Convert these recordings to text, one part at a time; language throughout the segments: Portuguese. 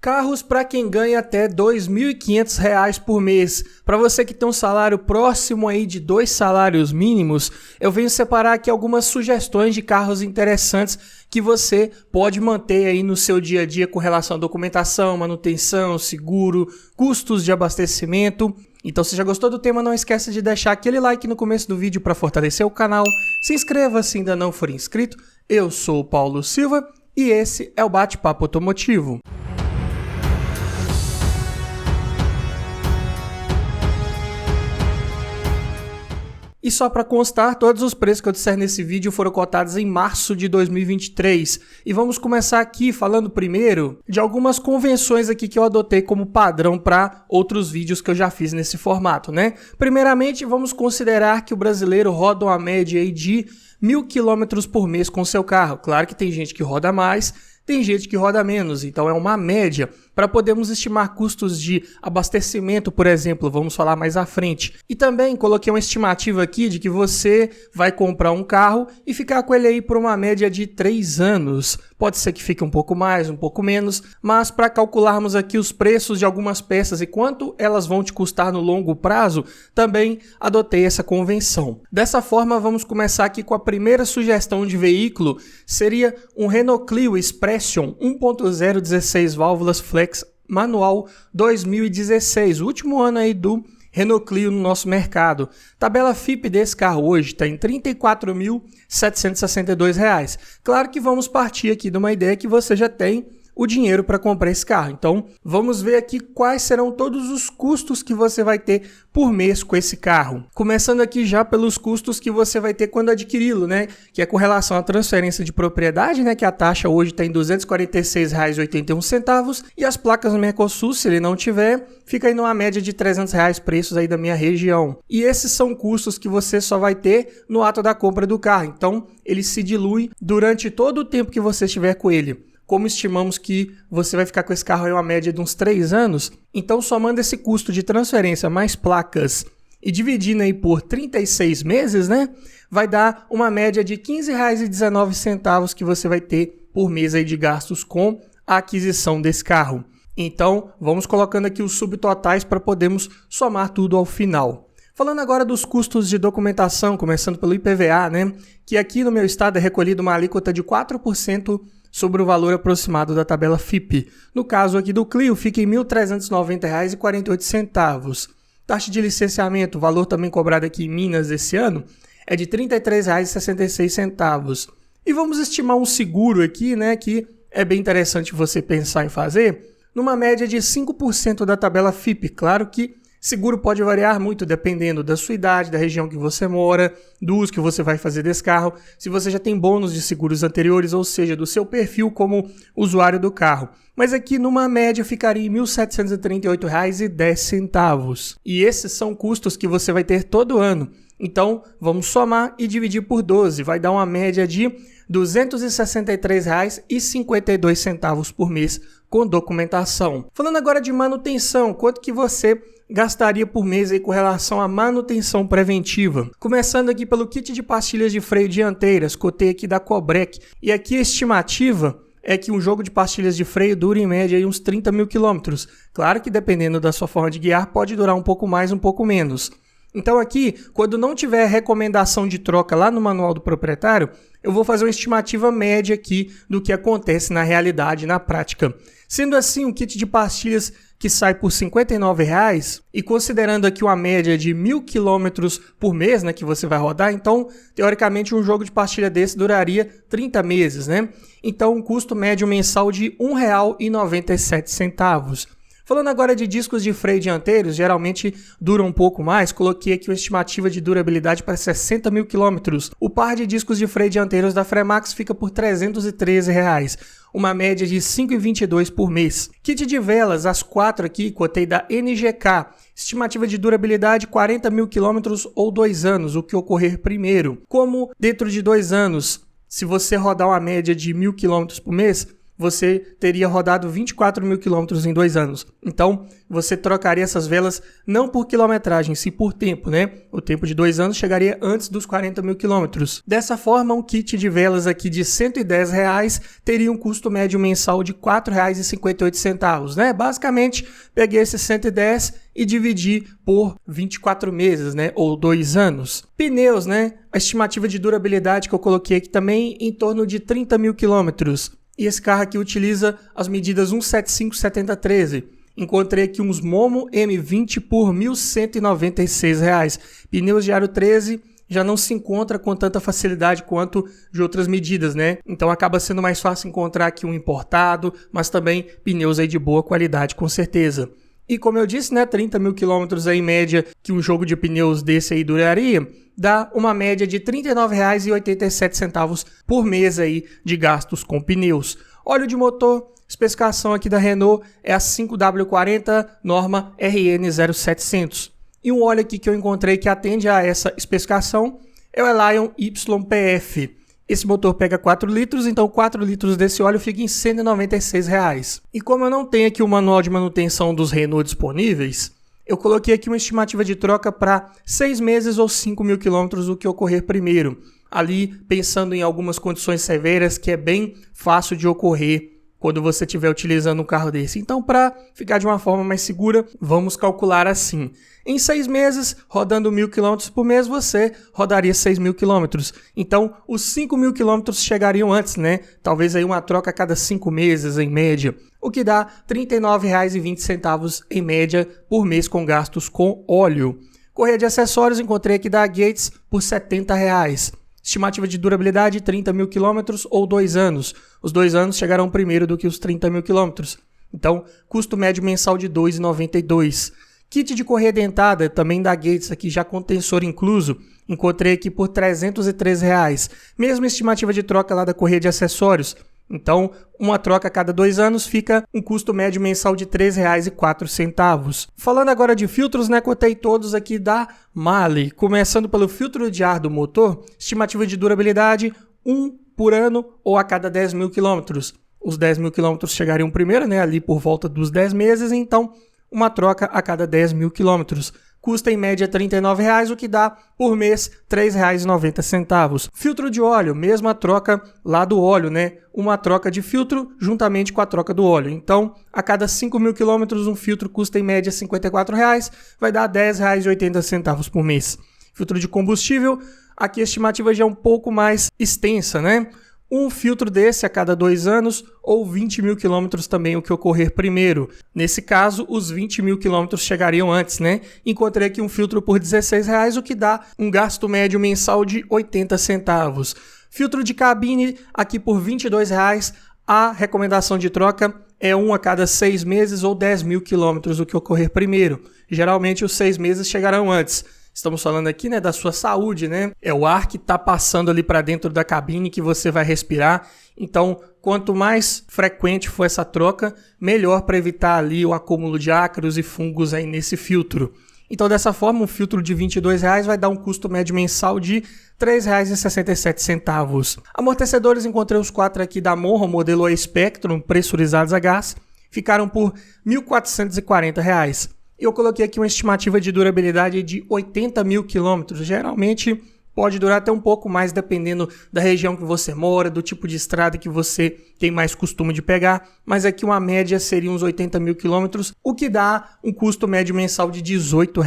Carros para quem ganha até R$ 2.500 por mês. Para você que tem um salário próximo aí de 2 salários mínimos, eu venho separar aqui algumas sugestões de carros interessantes que você pode manter aí no seu dia a dia com relação à documentação, manutenção, seguro, custos de abastecimento. Então, se já gostou do tema, não esqueça de deixar aquele like no começo do vídeo para fortalecer o canal. Se inscreva se ainda não for inscrito. Eu sou o Paulo Silva e esse é o Bate-Papo Automotivo. E só para constar, todos os preços que eu disser nesse vídeo foram cotados em março de 2023. E vamos começar aqui falando primeiro de algumas convenções aqui que eu adotei como padrão para outros vídeos que eu já fiz nesse formato, né? Primeiramente, vamos considerar que o brasileiro roda uma média aí de 1.000 km por mês com seu carro. Claro que tem gente que roda mais, tem gente que roda menos, então é uma média para podermos estimar custos de abastecimento, por exemplo, vamos falar mais à frente. E também coloquei uma estimativa aqui de que você vai comprar um carro e ficar com ele aí por uma média de 3 anos. Pode ser que fique um pouco mais, um pouco menos, mas para calcularmos aqui os preços de algumas peças e quanto elas vão te custar no longo prazo, também adotei essa convenção. Dessa forma, vamos começar aqui com a primeira sugestão de veículo, seria um Renault Clio Expression 1.0 16 válvulas flex manual 2016, o último ano aí do Renault Clio no nosso mercado. Tabela FIPE desse carro hoje está em R$ 34.762. Claro que vamos partir aqui de uma ideia que você já tem o dinheiro para comprar esse carro. Então, vamos ver aqui quais serão todos os custos que você vai ter por mês com esse carro. Começando aqui já pelos custos que você vai ter quando adquiri-lo, né? Que é com relação à transferência de propriedade, né? Que a taxa hoje está em R$ 246,81 e as placas no Mercosul, se ele não tiver, fica aí numa média de R$ 300 preços aí da minha região. E esses são custos que você só vai ter no ato da compra do carro. Então, ele se dilui durante todo o tempo que você estiver com ele. Como estimamos que você vai ficar com esse carro em uma média de uns 3 anos, então somando esse custo de transferência mais placas e dividindo aí por 36 meses, né, vai dar uma média de R$ 15,19 que você vai ter por mês aí de gastos com a aquisição desse carro. Então, vamos colocando aqui os subtotais para podermos somar tudo ao final. Falando agora dos custos de documentação, começando pelo IPVA, né, que aqui no meu estado é recolhido uma alíquota de 4% sobre o valor aproximado da tabela FIPE. No caso aqui do Clio, fica em R$ 1.390,48. Taxa de licenciamento, o valor também cobrado aqui em Minas esse ano, é de R$ 33,66. E vamos estimar um seguro aqui, né, que é bem interessante você pensar em fazer, numa média de 5% da tabela FIPE. Claro que seguro pode variar muito dependendo da sua idade, da região que você mora, do uso que você vai fazer desse carro, se você já tem bônus de seguros anteriores, ou seja, do seu perfil como usuário do carro. Mas aqui numa média ficaria em R$ 1.738,10. E esses são custos que você vai ter todo ano. Então, vamos somar e dividir por 12, vai dar uma média de R$ 263,52 por mês com documentação. Falando agora de manutenção, quanto que você gastaria por mês aí com relação à manutenção preventiva? Começando aqui pelo kit de pastilhas de freio dianteiras, cotei aqui da Cobrec, e aqui a estimativa é que um jogo de pastilhas de freio dura em média aí uns 30 mil quilômetros. Claro que dependendo da sua forma de guiar pode durar um pouco mais, um pouco menos. Então aqui, quando não tiver recomendação de troca lá no manual do proprietário, eu vou fazer uma estimativa média aqui do que acontece na realidade, na prática. Sendo assim, um kit de pastilhas que sai por R$ 59,00 e considerando aqui uma média de 1.000 km por mês, né, que você vai rodar, então, teoricamente, um jogo de pastilha desse duraria 30 meses, né? Então, um custo médio mensal de R$ 1,97. Falando agora de discos de freio dianteiros, geralmente duram um pouco mais, coloquei aqui uma estimativa de durabilidade para 60 mil quilômetros. O par de discos de freio dianteiros da Fremax fica por R$ 313,00, uma média de R$ 5,22 por mês. Kit de velas, as 4 aqui, cotei da NGK, estimativa de durabilidade 40 mil quilômetros ou 2 anos, o que ocorrer primeiro. Como dentro de 2 anos, se você rodar uma média de 1.000 km por mês, você teria rodado 24 mil quilômetros em 2 anos. Então, você trocaria essas velas não por quilometragem, sim por tempo, né? O tempo de 2 anos chegaria antes dos 40 mil quilômetros. Dessa forma, um kit de velas aqui de R$ 110 teria um custo médio mensal de R$ 4,58, né? Basicamente, peguei esses 110 e dividi por 24 meses, né? Ou 2 anos. Pneus, né? A estimativa de durabilidade que eu coloquei aqui também em torno de 30 mil quilômetros. E esse carro aqui utiliza as medidas 175/70/13. Encontrei aqui uns Momo M20 por R$ 1.196. Pneus de aro 13 já não se encontra com tanta facilidade quanto de outras medidas, né? Então acaba sendo mais fácil encontrar aqui um importado, mas também pneus aí de boa qualidade, com certeza. E como eu disse, né, 30 mil quilômetros aí em média que um jogo de pneus desse aí duraria, dá uma média de R$ 39,87 por mês aí de gastos com pneus. Óleo de motor, especificação aqui da Renault é a 5W40 norma RN0700. E um óleo aqui que eu encontrei que atende a essa especificação é o Elion YPF. Esse motor pega 4 litros, então 4 litros desse óleo fica em R$ 196. E como eu não tenho aqui o manual de manutenção dos Renault disponíveis, eu coloquei aqui uma estimativa de troca para 6 meses ou 5 mil quilômetros, o que ocorrer primeiro. Ali, pensando em algumas condições severas que é bem fácil de ocorrer quando você estiver utilizando um carro desse. Então, para ficar de uma forma mais segura, vamos calcular assim. Em 6 meses, rodando 1.000 km por mês, você rodaria 6 mil quilômetros. Então, os 5 mil quilômetros chegariam antes, né? Talvez aí uma troca a cada 5 meses, em média. O que dá R$ 39,20 em média por mês com gastos com óleo. Correia de acessórios, encontrei aqui da Gates por R$ 70. Estimativa de durabilidade, 30 mil quilômetros ou 2 anos. Os 2 anos chegarão primeiro do que os 30 mil quilômetros. Então, custo médio mensal de R$ 2,92. Kit de correia dentada, também da Gates, aqui já com tensor incluso, encontrei aqui por R$ 313. Mesma estimativa de troca lá da correia de acessórios. Então, uma troca a cada 2 anos fica um custo médio mensal de R$ 3,04. Falando agora de filtros, né, cotei todos aqui da MAHLE. Começando pelo filtro de ar do motor, estimativa de durabilidade 1 por ano ou a cada 10 mil quilômetros. Os 10 mil quilômetros chegariam primeiro, né, ali por volta dos 10 meses, então uma troca a cada 10 mil quilômetros. Custa em média R$ 39, o que dá por mês R$ 3,90. Filtro de óleo, mesma troca lá do óleo, né? Uma troca de filtro juntamente com a troca do óleo. Então, a cada 5 mil quilômetros, um filtro custa em média R$ 54, vai dar R$ 10,80 por mês. Filtro de combustível, aqui a estimativa já é um pouco mais extensa, né? Um filtro desse a cada 2 anos ou 20 mil quilômetros também, o que ocorrer primeiro. Nesse caso, os 20 mil quilômetros chegariam antes, né? Encontrei aqui um filtro por R$ 16, o que dá um gasto médio mensal de 80 centavos. Filtro de cabine aqui por R$ 22. A recomendação de troca é um a cada 6 meses ou 10 mil quilômetros, o que ocorrer primeiro. Geralmente os 6 meses chegarão antes. Estamos falando aqui, né, da sua saúde, né? É o ar que está passando ali para dentro da cabine que você vai respirar. Então, quanto mais frequente for essa troca, melhor para evitar ali o acúmulo de ácaros e fungos aí nesse filtro. Então, dessa forma, um filtro de R$ 22 vai dar um custo médio mensal de R$ 3,67. Amortecedores, encontrei os 4 aqui da Monro, modelo E-Spectrum, pressurizados a gás, ficaram por R$ 1.440. Eu coloquei aqui uma estimativa de durabilidade de 80 mil quilômetros. Geralmente pode durar até um pouco mais, dependendo da região que você mora, do tipo de estrada que você tem mais costume de pegar. Mas aqui uma média seria uns 80 mil quilômetros, o que dá um custo médio mensal de R$ 18.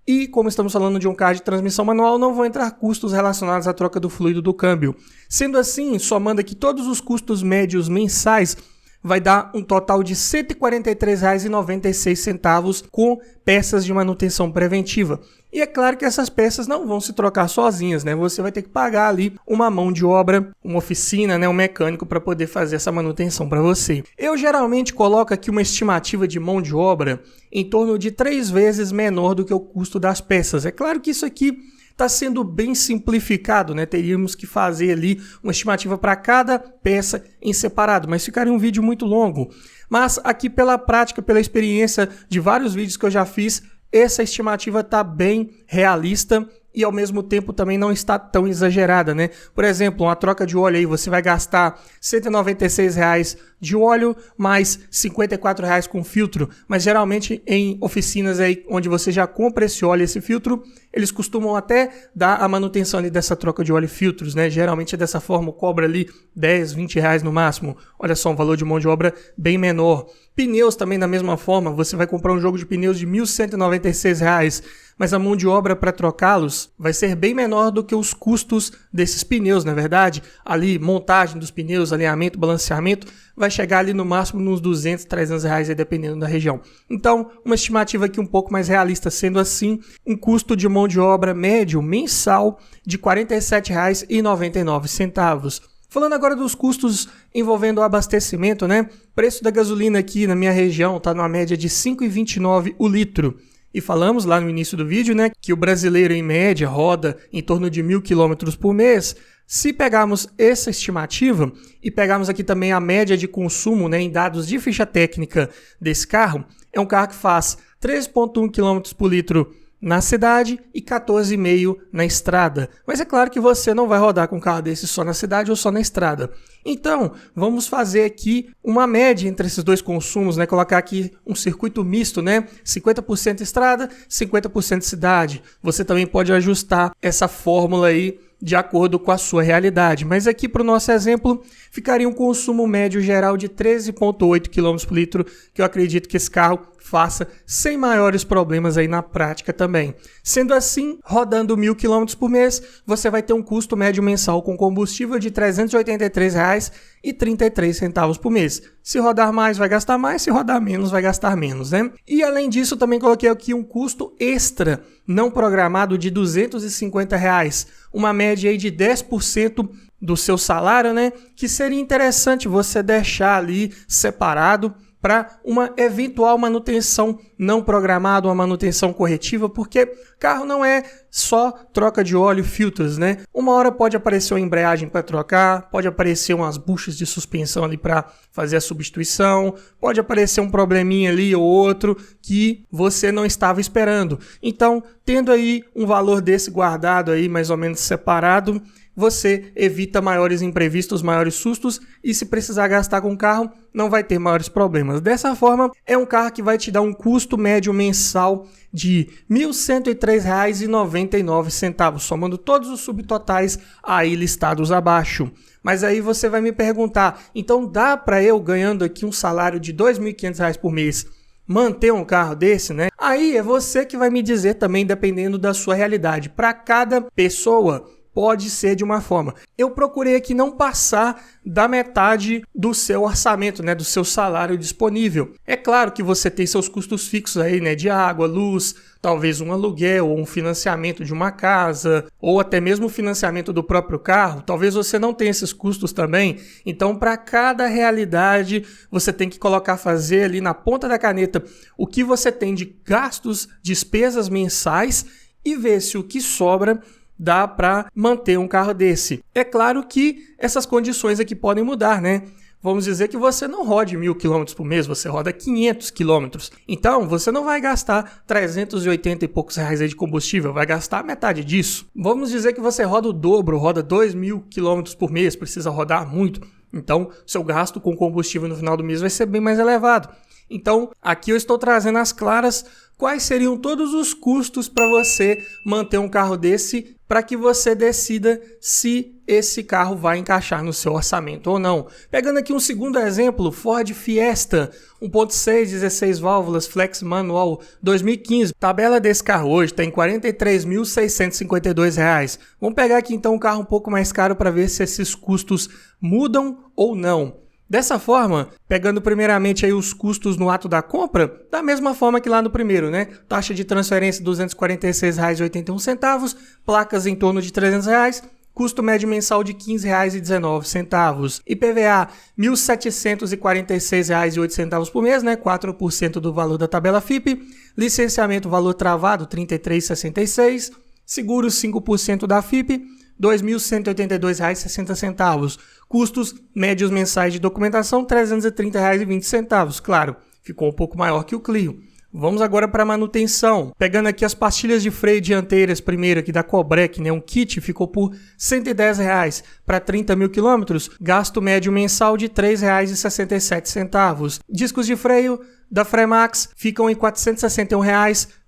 E como estamos falando de um carro de transmissão manual, não vão entrar custos relacionados à troca do fluido do câmbio. Sendo assim, somando aqui todos os custos médios mensais, vai dar um total de R$ 143,96 com peças de manutenção preventiva. E é claro que essas peças não vão se trocar sozinhas, né? Você vai ter que pagar ali uma mão de obra, uma oficina, né? Um mecânico para poder fazer essa manutenção para você. Eu geralmente coloco aqui uma estimativa de mão de obra em torno de 3 vezes menor do que o custo das peças. É claro que isso aqui está sendo bem simplificado, né? Teríamos que fazer ali uma estimativa para cada peça em separado, mas ficaria um vídeo muito longo. Mas aqui pela prática, pela experiência de vários vídeos que eu já fiz, essa estimativa está bem realista e ao mesmo tempo também não está tão exagerada, né? Por exemplo, uma troca de óleo aí, você vai gastar R$ 196 de óleo mais R$ 54 com filtro, mas geralmente em oficinas aí onde você já compra esse óleo e esse filtro, eles costumam até dar a manutenção ali dessa troca de óleo e filtros, né? Geralmente é dessa forma, cobra ali R$ 10, R$ 20 no máximo. Olha só, um valor de mão de obra bem menor. Pneus também da mesma forma, você vai comprar um jogo de pneus de R$ 1.196, mas a mão de obra para trocá-los vai ser bem menor do que os custos desses pneus, na verdade. Ali, montagem dos pneus, alinhamento, balanceamento, vai chegar ali no máximo nos R$ 200, R$ 300 aí, dependendo da região. Então, uma estimativa aqui um pouco mais realista, sendo assim, um custo de mão de obra médio mensal de R$ 47,99. Falando agora dos custos envolvendo o abastecimento, né? Preço da gasolina aqui na minha região está numa média de R$ 5,29 o litro. E falamos lá no início do vídeo, né, que o brasileiro em média roda em torno de 1.000 km por mês. Se pegarmos essa estimativa e pegarmos aqui também a média de consumo, né, em dados de ficha técnica desse carro, é um carro que faz 3,1 km por litro na cidade e 14,5 na estrada. Mas é claro que você não vai rodar com um carro desse só na cidade ou só na estrada. Então, vamos fazer aqui uma média entre esses dois consumos, né? Colocar aqui um circuito misto, né? 50% estrada, 50% cidade. Você também pode ajustar essa fórmula aí de acordo com a sua realidade. Mas aqui para o nosso exemplo, ficaria um consumo médio geral de 13,8 km por litro, que eu acredito que esse carro faça sem maiores problemas aí na prática também. Sendo assim, rodando 1.000 km por mês, você vai ter um custo médio mensal com combustível de R$ 383,33 por mês. Se rodar mais, vai gastar mais, se rodar menos, vai gastar menos, né? E além disso, também coloquei aqui um custo extra não programado de R$ 250, uma média aí de 10% do seu salário, né? Que seria interessante você deixar ali separado para uma eventual manutenção não programada, uma manutenção corretiva, porque carro não é só troca de óleo e filtros, né? Uma hora pode aparecer uma embreagem para trocar, pode aparecer umas buchas de suspensão ali para fazer a substituição, pode aparecer um probleminha ali ou outro que você não estava esperando. Então, tendo aí um valor desse guardado aí, mais ou menos separado, você evita maiores imprevistos, maiores sustos e se precisar gastar com o carro, não vai ter maiores problemas. Dessa forma, é um carro que vai te dar um custo médio mensal de R$ 1.103,99, somando todos os subtotais aí listados abaixo. Mas aí você vai me perguntar, então dá para eu ganhando aqui um salário de R$ 2.500 por mês manter um carro desse, né? Aí é você que vai me dizer também, dependendo da sua realidade. Para cada pessoa, pode ser de uma forma. Eu procurei aqui não passar da metade do seu orçamento, né, do seu salário disponível. É claro que você tem seus custos fixos aí, né, de água, luz, talvez um aluguel ou um financiamento de uma casa, ou até mesmo o financiamento do próprio carro. Talvez você não tenha esses custos também. Então, para cada realidade, você tem que fazer ali na ponta da caneta o que você tem de gastos, despesas mensais e ver se o que sobra dá para manter um carro desse. É claro que essas condições aqui podem mudar, né? Vamos dizer que você não rode 1.000 km por mês, você roda 500 km. Então, você não vai gastar 380 e poucos reais aí de combustível, vai gastar metade disso. Vamos dizer que você roda o dobro, roda 2.000 km por mês, precisa rodar muito. Então, seu gasto com combustível no final do mês vai ser bem mais elevado. Então, aqui eu estou trazendo às claras quais seriam todos os custos para você manter um carro desse, para que você decida se esse carro vai encaixar no seu orçamento ou não. Pegando aqui um segundo exemplo, Ford Fiesta 1.6, 16 válvulas, flex manual, 2015. Tabela desse carro hoje está em R$ 43.652. Vamos pegar aqui então um carro um pouco mais caro para ver se esses custos mudam ou não. Dessa forma, pegando primeiramente aí os custos no ato da compra, da mesma forma que lá no primeiro, né? Taxa de transferência R$ 246,81, placas em torno de R$ 300, custo médio mensal de R$ 15,19. IPVA R$ 1.746,08 por mês, né? 4% do valor da tabela FIPE. Licenciamento valor travado R$ 33,66. Seguros 5% da FIPE. R$ 2.182,60. Custos médios mensais de documentação R$ 330,20. Claro, ficou um pouco maior que o Clio. Vamos agora para manutenção. Pegando aqui as pastilhas de freio dianteiras primeiro aqui da Cobrec, né? Um kit ficou por R$ 110 para 30 mil quilômetros, gasto médio mensal de R$ 3,67. Discos de freio da Fremax ficam em R$ 461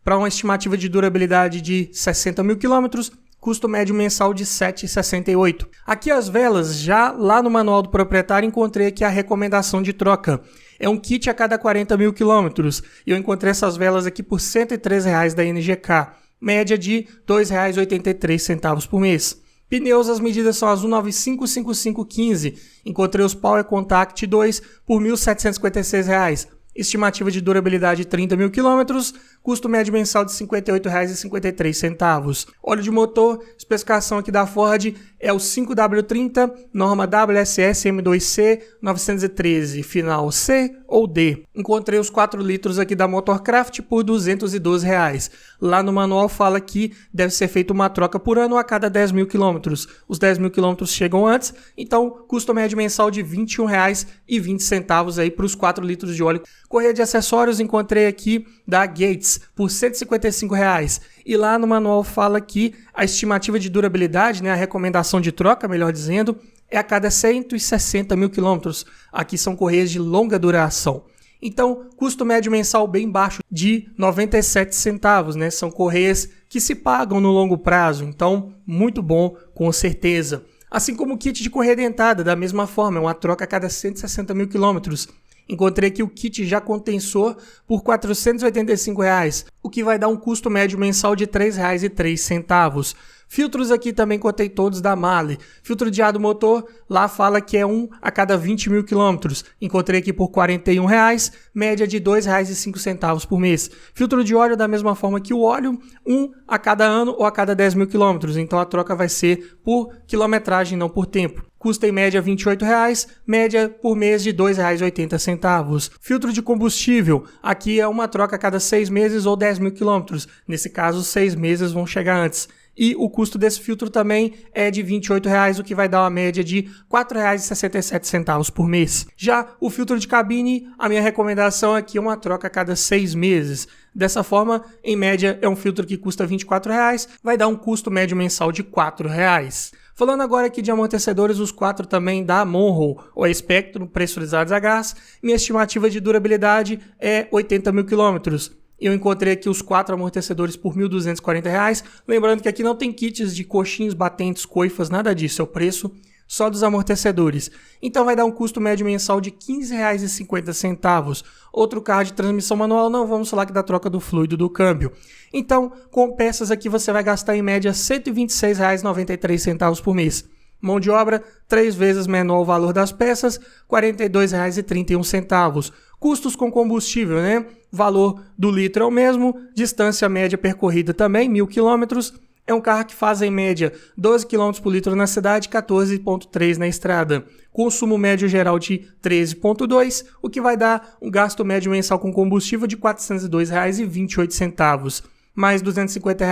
para uma estimativa de durabilidade de 60 mil quilômetros, custo médio mensal de R$ 7,68. Aqui as velas, já lá no manual do proprietário encontrei aqui a recomendação de troca. É um kit a cada 40 mil quilômetros e eu encontrei essas velas aqui por R$ 103 da NGK, média de R$ 2,83 por mês. Pneus, as medidas são as 195/5515, encontrei os Power Contact 2 por R$ 1.756. Estimativa de durabilidade de 30 mil quilômetros, custo médio mensal de R$ 58,53. Óleo de motor, especificação aqui da Ford é o 5W30, norma WSS M2C 913, final C ou D. Encontrei os 4 litros aqui da Motorcraft por R$ 212. Lá no manual fala que deve ser feita uma troca por ano a cada 10 mil quilômetros. Os 10 mil quilômetros chegam antes, então custo médio mensal de R$ 21,20 aí para os 4 litros de óleo. Correia de acessórios encontrei aqui da Gates por R$ 155. E lá no manual fala que a estimativa de durabilidade, né, a recomendação de troca, melhor dizendo, é a cada 160 mil quilômetros. Aqui são correias de longa duração. Então, custo médio mensal bem baixo de 97 centavos, né? São correias que se pagam no longo prazo, então muito bom, com certeza. Assim como o kit de correia dentada, da mesma forma, é uma troca a cada 160 mil quilômetros. Encontrei aqui o kit já com tensor por R$ 485, o que vai dar um custo médio mensal de R$ 3,03. Filtros aqui também contei todos da Marley. Filtro de ar do motor, lá fala que é um a cada 20 mil quilômetros. Encontrei aqui por R$ 41, média de R$ 2,05 por mês. Filtro de óleo da mesma forma que o óleo, um a cada ano ou a cada 10 mil quilômetros. Então a troca vai ser por quilometragem, não por tempo. Custa em média R$ 28, média por mês de R$ 2,80. Filtro de combustível, aqui é uma troca a cada 6 meses ou 10 mil quilômetros. Nesse caso, 6 meses vão chegar antes. E o custo desse filtro também é de R$ 28, o que vai dar uma média de R$ 4,67 por mês. Já o filtro de cabine, a minha recomendação aqui é uma troca a cada 6 meses. Dessa forma, em média, é um filtro que custa R$ 24, vai dar um custo médio mensal de R$ 4. Falando agora aqui de amortecedores, os 4 também da Monroe, ou Spectrum, pressurizados a gás, minha estimativa de durabilidade é 80 mil quilômetros. Eu encontrei aqui os 4 amortecedores por R$ 1.240. Lembrando que aqui não tem kits de coxins, batentes, coifas, nada disso. É o preço só dos amortecedores. Então vai dar um custo médio mensal de R$ 15,50. Outro carro de transmissão manual, não vamos falar que da troca do fluido do câmbio. Então, com peças aqui você vai gastar em média R$ 126,93 por mês. Mão de obra, 3 vezes menor o valor das peças, R$ 42,31. Custos com combustível, né? Valor do litro é o mesmo, distância média percorrida também, 1.000 quilômetros. É um carro que faz em média 12 km por litro na cidade, 14,3 na estrada. Consumo médio geral de 13,2, o que vai dar um gasto médio mensal com combustível de R$ 402,28. Mais R$ 250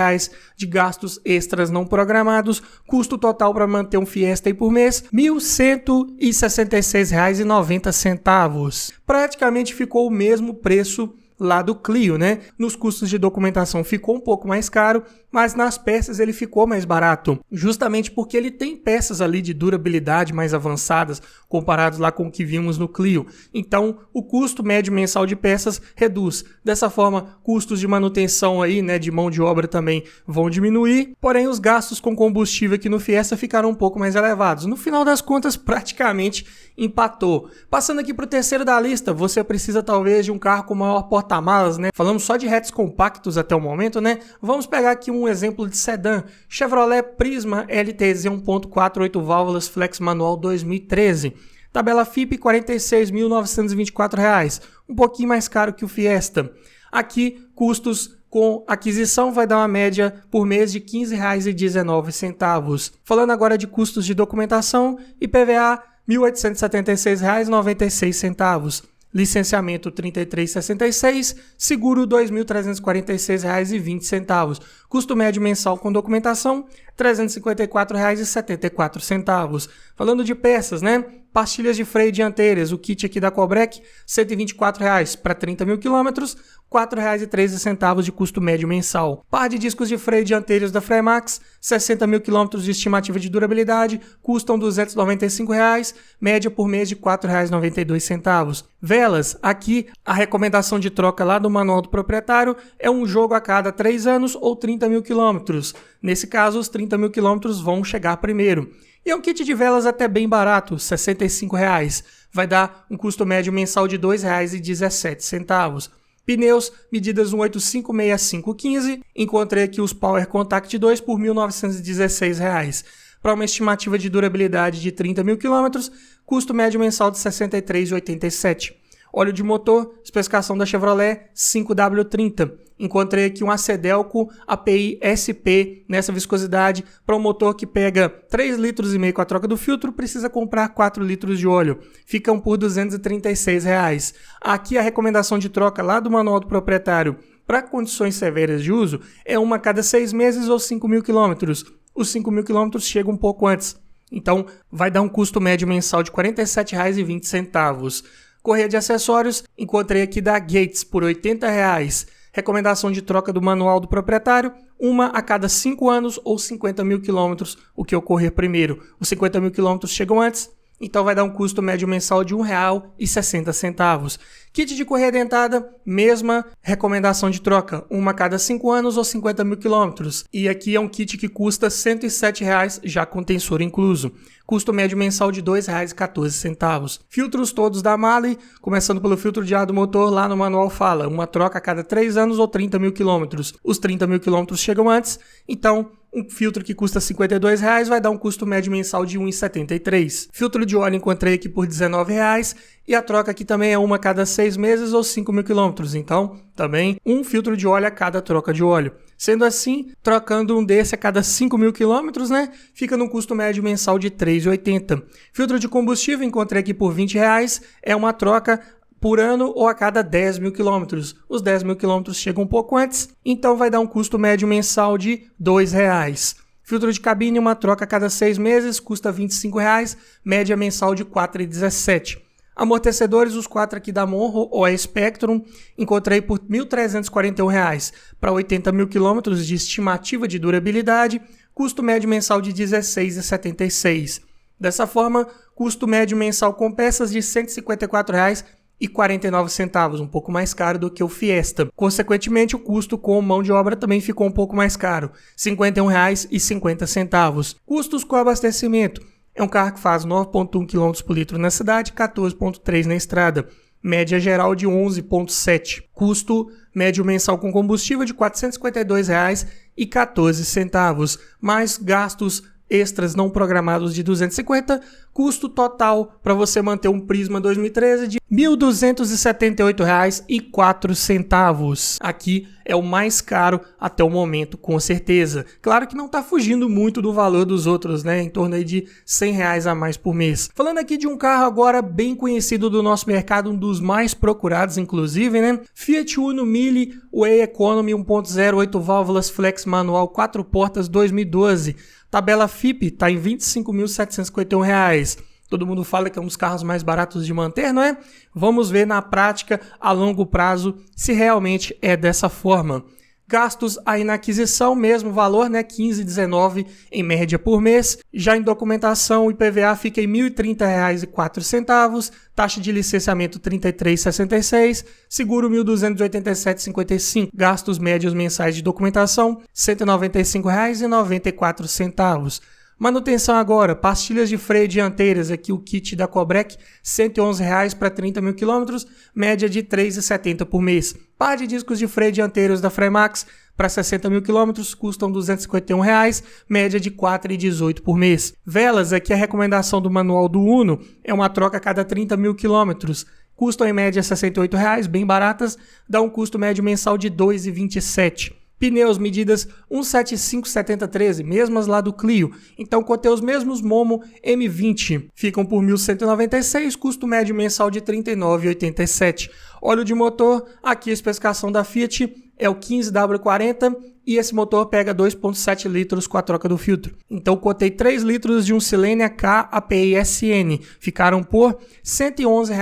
de gastos extras não programados, custo total para manter um Fiesta aí por mês, R$ 1.166,90. Praticamente ficou o mesmo preço lá do Clio, né? Nos custos de documentação ficou um pouco mais caro, mas nas peças ele ficou mais barato, justamente porque ele tem peças ali de durabilidade mais avançadas, comparados lá com o que vimos no Clio. Então, o custo médio mensal de peças reduz. Dessa forma, custos de manutenção aí, né, de mão de obra também vão diminuir, porém os gastos com combustível aqui no Fiesta ficaram um pouco mais elevados. No final das contas, praticamente empatou. Passando aqui para o terceiro da lista, você precisa talvez de um carro com maior porta-malas, né? Falamos só de hatches compactos até o momento, né? Vamos pegar aqui um exemplo de sedã. Chevrolet Prisma LTZ 1.4 8 válvulas flex manual 2013. Tabela FIPE R$ 46.924, um pouquinho mais caro que o Fiesta. Aqui, custos com aquisição vai dar uma média por mês de R$ 15,19. Falando agora de custos de documentação, IPVA R$ 1.876,96. Licenciamento R$ 33,66, seguro R$ 2.346,20. Custo médio mensal com documentação R$ 354,74. Falando de peças, né? pastilhas de freio dianteiras, o kit aqui da Cobrec, R$ 124,00 para 30 mil quilômetros, R$ 4,13 de custo médio mensal. Par de discos de freio dianteiros da Fremax, 60 mil quilômetros de estimativa de durabilidade, custam R$ 295,00, média por mês de R$ 4,92. Velas, aqui a recomendação de troca lá do manual do proprietário é um jogo a cada 3 anos ou 30 mil quilômetros. Nesse caso, os 30 mil quilômetros vão chegar primeiro. E é um kit de velas até bem barato, R$ 65,00. Vai dar um custo médio mensal de R$ 2,17. Pneus, medidas 185/6515. Encontrei aqui os Power Contact 2 por R$ 1.916. Para uma estimativa de durabilidade de 30 mil quilômetros, custo médio mensal de R$ 63,87. Óleo de motor, especificação da Chevrolet 5W30. Encontrei aqui um Acedelco API SP nessa viscosidade para um motor que pega 3,5 litros com a troca do filtro, precisa comprar 4 litros de óleo. Ficam por R$ 236,00. Aqui a recomendação de troca lá do manual do proprietário para condições severas de uso é uma a cada 6 meses ou 5 mil quilômetros. Os 5 mil quilômetros chegam um pouco antes. Então vai dar um custo médio mensal de R$ 47,20. Correia de acessórios, encontrei aqui da Gates por R$ 80,00. Recomendação de troca do manual do proprietário, uma a cada 5 anos ou 50 mil quilômetros, o que ocorrer primeiro. Os 50 mil quilômetros chegam antes, então vai dar um custo médio mensal de R$ 1,60. Kit de correia dentada, mesma recomendação de troca, uma a cada 5 anos ou 50 mil quilômetros. E aqui é um kit que custa R$ 107,00, já com tensor incluso. Custo médio mensal de R$ 2,14. Filtros todos da Marley, começando pelo filtro de ar do motor, lá no manual fala, uma troca a cada 3 anos ou 30 mil quilômetros. Os 30 mil quilômetros chegam antes, então um filtro que custa R$ 52,00 vai dar um custo médio mensal de R$ 1,73. Filtro de óleo encontrei aqui por R$ 19,00 e a troca aqui também é uma a cada 6 meses ou 5 mil quilômetros. Então, também um filtro de óleo a cada troca de óleo. Sendo assim, trocando um desse a cada 5 mil quilômetros, né? Fica num custo médio mensal de R$ 3,80. Filtro de combustível encontrei aqui por R$ 20,00. É uma troca por ano ou a cada 10 mil quilômetros. Os 10 mil quilômetros chegam um pouco antes, então vai dar um custo médio mensal de R$ 2,00. Filtro de cabine, uma troca a cada 6 meses, custa R$ 25,00, média mensal de R$ 4,17. Amortecedores, os 4 aqui da Monro ou a Spectrum, encontrei por R$ 1.341 para 80 mil quilômetros de estimativa de durabilidade, custo médio mensal de R$ 16,76. Dessa forma, custo médio mensal com peças de R$ 154,49, um pouco mais caro do que o Fiesta. Consequentemente, o custo com mão de obra também ficou um pouco mais caro, R$ 51,50. Custos com abastecimento. É um carro que faz 9,1 km por litro na cidade, 14,3 na estrada. Média geral de 11,7. Custo médio mensal com combustível de R$ 452,14. Mais gastos extras não programados de 250, custo total para você manter um Prisma 2013 de R$ 1.278,04. Aqui é o mais caro até o momento, com certeza. Claro que não está fugindo muito do valor dos outros, né? Em torno aí de R$ 100 a mais por mês. Falando aqui de um carro agora bem conhecido do nosso mercado, um dos mais procurados inclusive, né? Fiat Uno Mille Way Economy 1.0, 8 válvulas, flex manual, 4 portas, 2012. Tabela FIP está em R$ 25.751. Todo mundo fala que é um dos carros mais baratos de manter, não é? Vamos ver na prática, a longo prazo, se realmente é dessa forma. Gastos aí na aquisição, mesmo valor, né? R$ 15,19 em média por mês. Já em documentação, o IPVA fica em R$ 1.030,04. Taxa de licenciamento R$ 33,66. Seguro R$ 1.287,55. Gastos médios mensais de documentação R$ 195,94. Manutenção agora, pastilhas de freio dianteiras, aqui o kit da Cobrec, R$ 111,00 para 30 mil quilômetros, média de R$ 3,70 por mês. Par de discos de freio dianteiros da Fremax para 60 mil quilômetros, custam R$ 251,00, média de R$ 4,18 por mês. Velas, aqui a recomendação do manual do Uno, é uma troca a cada 30 mil quilômetros. Custam em média R$ 68,00, bem baratas, dá um custo médio mensal de R$ 2,27. Pneus, medidas 175/7013, mesmas lá do Clio. Então, contém os mesmos Momo M20. Ficam por R$ 1.196, custo médio mensal de R$ 39,87. Óleo de motor, aqui a especificação da Fiat é o 15W40, e esse motor pega 2,7 litros com a troca do filtro. Então cotei 3 litros de um Silenia K API SN, ficaram por R$ 111.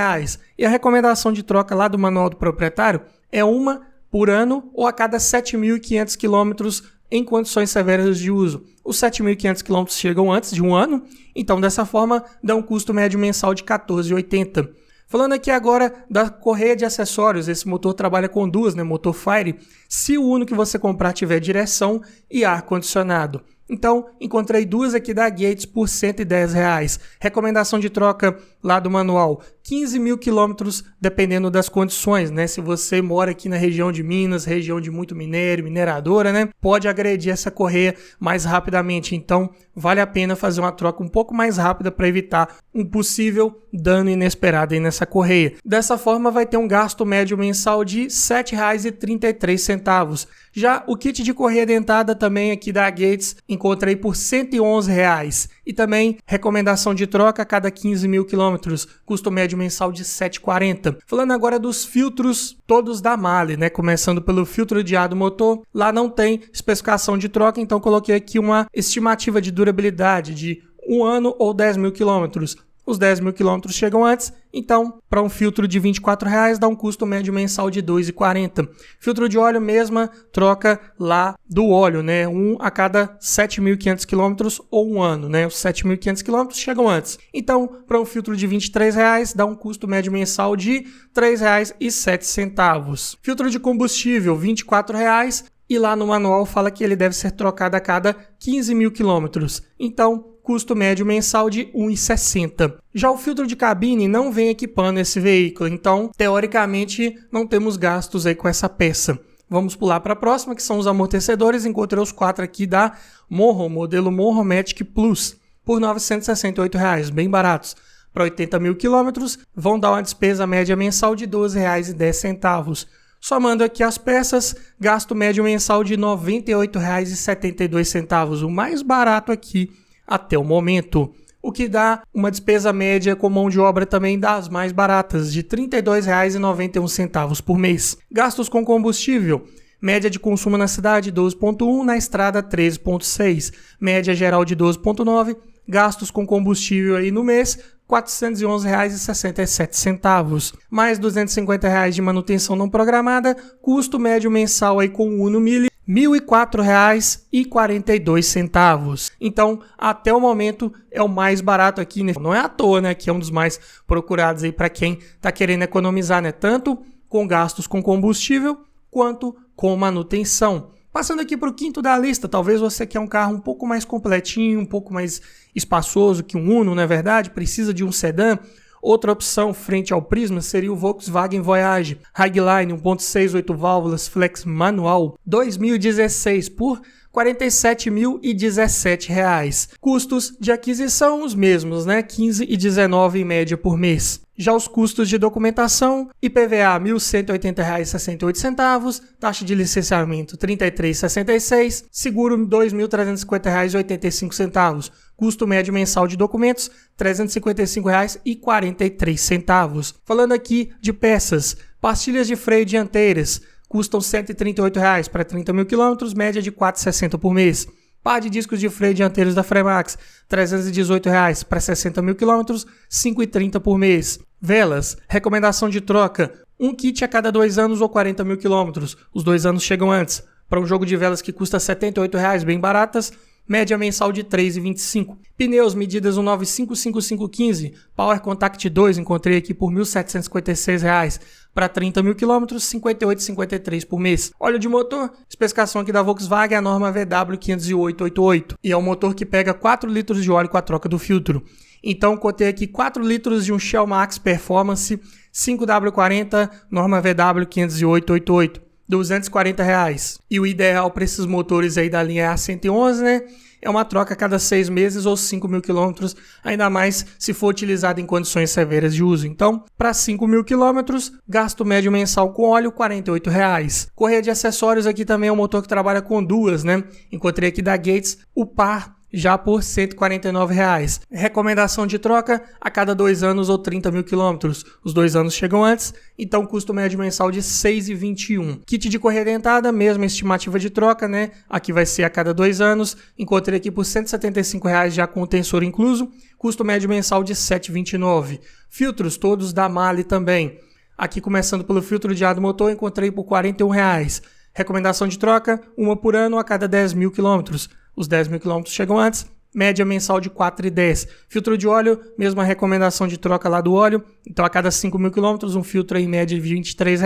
E a recomendação de troca lá do manual do proprietário é uma por ano ou a cada 7.500 km em condições severas de uso. Os 7.500 km chegam antes de um ano, então dessa forma dá um custo médio mensal de R$ 14,80. Falando aqui agora da correia de acessórios, esse motor trabalha com duas, motor Fire, se o Uno que você comprar tiver direção e ar-condicionado. Então, encontrei duas aqui da Gates por R$ 110. Recomendação de troca lá do manual, 15.000 km, dependendo das condições, Se você mora aqui na região de Minas, região de muito minério, mineradora, pode agredir essa correia mais rapidamente. Então, vale a pena fazer uma troca um pouco mais rápida para evitar um possível dano inesperado aí nessa correia. Dessa forma, vai ter um gasto médio mensal de R$ 7,33. Já o kit de correia dentada também aqui da Gates, encontrei por R$ 111. E também recomendação de troca a cada 15.000 km, custo médio mensal de R$ 7,40. Falando agora dos filtros todos da MAHLE, começando pelo filtro de ar do motor, lá não tem especificação de troca, então coloquei aqui uma estimativa de durabilidade de 1 ano ou 10.000 km. Os 10.000 km chegam antes, então para um filtro de R$ 24 dá um custo médio mensal de R$ 2,40. Filtro de óleo, mesma troca lá do óleo, um a cada 7.500 km ou um ano, Os 7.500 km chegam antes. Então, para um filtro de R$ 23 dá um custo médio mensal de R$ 3,07. Filtro de combustível, R$ 24 e lá no manual fala que ele deve ser trocado a cada 15.000 km. Então, custo médio mensal de R$ 1,60. Já o filtro de cabine não vem equipando esse veículo, então, teoricamente, não temos gastos aí com essa peça. Vamos pular para a próxima, que são os amortecedores. Encontrei os 4 aqui da Morro, modelo Morro Matic Plus, por R$ 968, bem baratos. Para 80.000 km, vão dar uma despesa média mensal de R$ 12,10. Somando aqui as peças, gasto médio mensal de R$ 98,72, o mais barato aqui até o momento, o que dá uma despesa média com mão de obra também das mais baratas, de R$ 32,91 por mês. Gastos com combustível, média de consumo na cidade 12,1, na estrada 13,6, média geral de 12,9, gastos com combustível aí no mês R$ 411,67, mais R$ 250 de manutenção não programada, custo médio mensal aí com o Uno Mille R$ 1.004,42. Então, até o momento, é o mais barato aqui, Não é à toa, que é um dos mais procurados aí para quem está querendo economizar, Tanto com gastos com combustível, quanto com manutenção. Passando aqui para o quinto da lista, talvez você quer um carro um pouco mais completinho, um pouco mais espaçoso que um Uno, não é verdade? Precisa de um sedã. Outra opção frente ao Prisma seria o Volkswagen Voyage Highline 1.6 8 válvulas flex manual 2016 por R$ 47.017. Custos de aquisição os mesmos, 15 e 19 em média por mês. Já os custos de documentação, IPVA R$ 1.180,68, taxa de licenciamento R$ 33,66, seguro R$ 2.350,85, custo médio mensal de documentos R$ 355,43. Falando aqui de peças, pastilhas de freio dianteiras custam R$ 138 para 30.000 km, média de R$ 4,60 por mês. Par de discos de freio dianteiros da Fremax, R$ 318 para 60.000 km, R$ 5,30 por mês. Velas, recomendação de troca, um kit a cada 2 anos ou 40.000 km. Os 2 anos chegam antes. Para um jogo de velas que custa R$ 78, bem baratas, média mensal de R$ 3,25. Pneus, medidas 1955515, Power Contact 2, encontrei aqui por R$ 1.756. Para 30.000 km, R$ 58,53 por mês. Óleo de motor, especificação aqui da Volkswagen, a norma VW50888. E é um motor que pega 4 litros de óleo com a troca do filtro. Então, cotei aqui 4 litros de um Shell Max Performance 5W40, norma VW50888. R$ 240. E o ideal para esses motores aí da linha A111, é uma troca a cada 6 meses ou 5.000 km, ainda mais se for utilizado em condições severas de uso. Então, para 5.000 km, gasto médio mensal com óleo R$ 48. Correia de acessórios aqui também é um motor que trabalha com duas, Encontrei aqui da Gates o par já por R$ 149. Recomendação de troca a cada 2 anos ou 30 mil quilômetros. Os 2 anos chegam antes, então custo médio mensal de R$ 6,21. Kit de correia dentada, mesma estimativa de troca, né? Aqui vai ser a cada 2 anos. Encontrei aqui por R$ 175 já com o tensor incluso. Custo médio mensal de R$ 7,29. Filtros todos da Mali também. Aqui começando pelo filtro de ar do motor, encontrei por R$ 41. Recomendação de troca, uma por ano a cada 10 mil quilômetros. Os 10 mil quilômetros chegam antes, média mensal de R$ 4,10. Filtro de óleo, mesma recomendação de troca lá do óleo. Então, a cada 5 mil quilômetros, um filtro em média de R$ 23,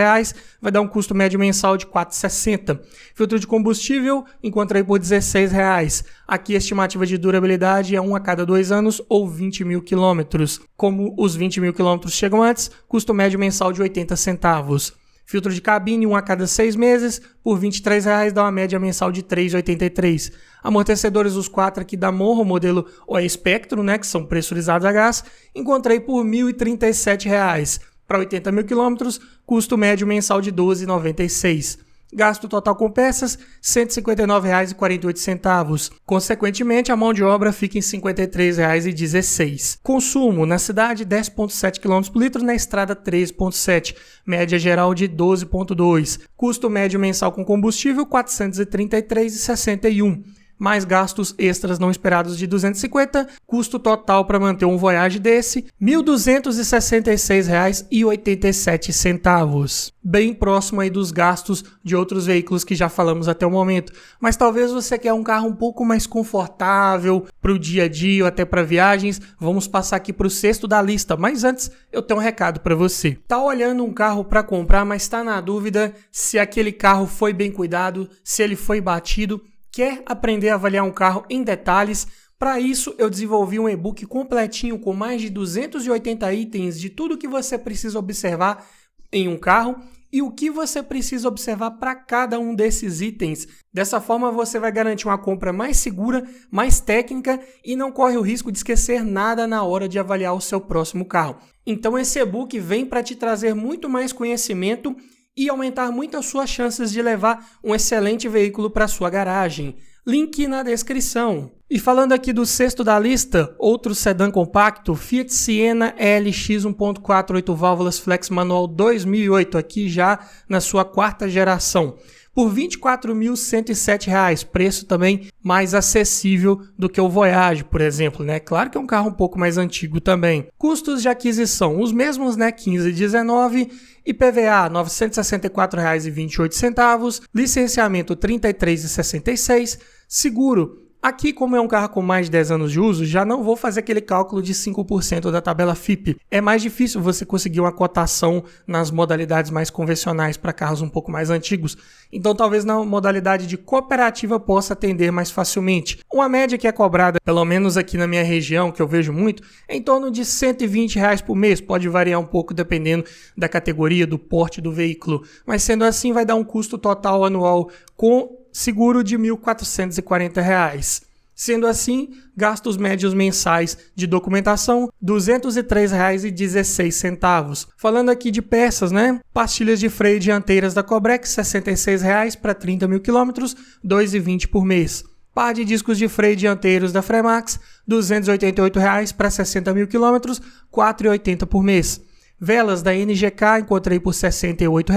vai dar um custo médio mensal de R$ 4,60. Filtro de combustível, encontrei por R$ 16. Aqui a estimativa de durabilidade é 1 a cada 2 anos ou 20 mil quilômetros. Como os 20 mil quilômetros chegam antes, custo médio mensal de 80 centavos. Filtro de cabine, 1 a cada 6 meses, por R$ 23, dá uma média mensal de R$ 3,83. Amortecedores, os 4 aqui da Monro, modelo OE Spectrum, né, que são pressurizados a gás, encontrei por R$ 1.037. Para 80 mil quilômetros, custo médio mensal de R$ 12,96. Gasto total com peças, R$ 159,48. Consequentemente, a mão de obra fica em R$ 53,16. Consumo, na cidade, 10,7 km por litro, na estrada, 13,7. Média geral de 12,2. Custo médio mensal com combustível, R$ 433,61. Mais gastos extras não esperados de R$ 250, custo total para manter um Voyage desse, R$ 1.266,87. Bem próximo aí dos gastos de outros veículos que já falamos até o momento. Mas talvez você quer um carro um pouco mais confortável para o dia a dia ou até para viagens. Vamos passar aqui para o sexto da lista, mas antes eu tenho um recado para você. Tá olhando um carro para comprar, mas está na dúvida se aquele carro foi bem cuidado, se ele foi batido. Quer aprender a avaliar um carro em detalhes? Para isso, eu desenvolvi um e-book completinho com mais de 280 itens de tudo que você precisa observar em um carro e o que você precisa observar para cada um desses itens. Dessa forma, você vai garantir uma compra mais segura, mais técnica e não corre o risco de esquecer nada na hora de avaliar o seu próximo carro. Então, esse e-book vem para te trazer muito mais conhecimento e aumentar muito as suas chances de levar um excelente veículo para sua garagem. Link na descrição. E falando aqui do sexto da lista, outro sedã compacto, Fiat Siena ELX 1.4 8 válvulas flex manual 2008, aqui já na sua 4ª geração. Por R$ 24.107, preço também mais acessível do que o Voyage, por exemplo, né? Claro que é um carro um pouco mais antigo também. Custos de aquisição, os mesmos, né? 15,19, IPVA R$ 964,28, licenciamento R$ 33,66, seguro. Aqui, como é um carro com mais de 10 anos de uso, já não vou fazer aquele cálculo de 5% da tabela FIPE. É mais difícil você conseguir uma cotação nas modalidades mais convencionais para carros um pouco mais antigos. Então, talvez na modalidade de cooperativa possa atender mais facilmente. Uma média que é cobrada, pelo menos aqui na minha região, que eu vejo muito, é em torno de R$ 120 por mês. Pode variar um pouco dependendo da categoria, do porte do veículo. Mas sendo assim, vai dar um custo total anual com seguro de R$ 1.440. Sendo assim, gastos médios mensais de documentação, R$ 203,16. Falando aqui de peças, né? Pastilhas de freio dianteiras da Cobrex, R$ 66 para 30 mil quilômetros, R$ 2,20 por mês. Par de discos de freio dianteiros da Fremax, R$ 288 para 60 mil quilômetros, R$ 4,80 por mês. Velas da NGK encontrei por R$ 68,